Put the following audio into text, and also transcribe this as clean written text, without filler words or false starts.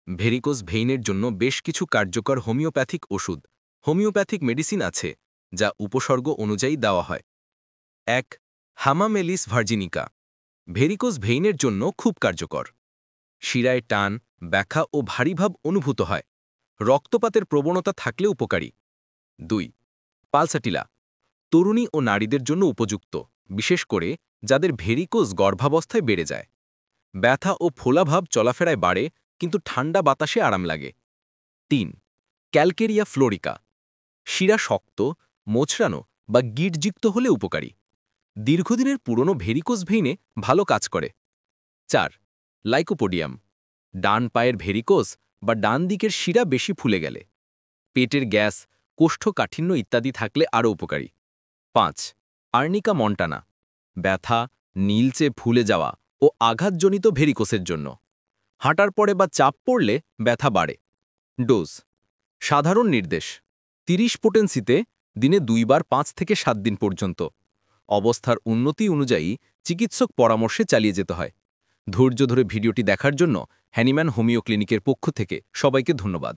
Varicose ভেইনের জন্য বেশ কিছু কার্যকর হোমিওপ্যাথিক ওষুধ হোমিওপ্যাথিক মেডিসিন আছে যা উপসর্গ অনুযায়ী দেওয়া হয়। ১. হামামেলিস ভার্জিনিকা ভেরিকোজ ভেইনের জন্য খুব কার্যকর। শিরায় টান, ব্যথা ও ভারীভাব অনুভূত হয়। রক্তপাতের প্রবণতা থাকলে উপকারী। ২. পালসাটিলা তরুণী ও নারীদের জন্য উপযুক্ত, বিশেষ করে যাদের ভেরিকোজ গর্ভাবস্থায় বেড়ে যায়। ব্যথা ও ফোলাভাব চলাফেরায় বাড়ে, কিন্তু ঠান্ডা বাতাসে আরাম লাগে। ৩. ক্যালকেরিয়া ফ্লোরিকা শিরা শক্ত, মোচড়ানো বা গিঁটযুক্ত হলে উপকারী। দীর্ঘদিনের পুরনো ভেরিকোজ ভেইনে ভালো কাজ করে। ৪. লাইকোপোডিয়াম ডান পায়ের ভেরিকোজ বা ডান দিকের শিরা বেশি ফুলে গেলে, পেটের গ্যাস, কোষ্ঠকাঠিন্য ইত্যাদি থাকলে আরও উপকারী। ৫. আর্নিকা মন্টানা ব্যথা, নীলচে ফুলে যাওয়া ও আঘাতজনিত ভেরিকোসের জন্য। হাঁটার পরে বা চাপ পড়লে ব্যথা বাড়ে। ডোজ সাধারণ নির্দেশ ৩০ পোটেন্সিতে দিনে ২ বার ৫ থেকে ৭ দিন পর্যন্ত। অবস্থার উন্নতি অনুযায়ী চিকিৎসক পরামর্শে চালিয়ে যেতে হয়। ধৈর্য ধরে ভিডিওটি দেখার জন্য হ্যানিম্যান হোমিও ক্লিনিকের পক্ষ থেকে সবাইকে ধন্যবাদ।